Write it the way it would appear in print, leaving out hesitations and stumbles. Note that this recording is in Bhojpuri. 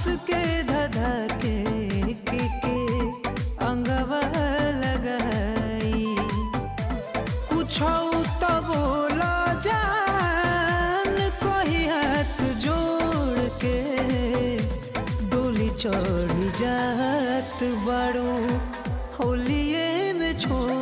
के धधा के अंगवा लगाई। कुछ तो बोला जान कोई हाथ जोड़ के, डोली चढ़ी जात बाड़ू होलिये में छोड़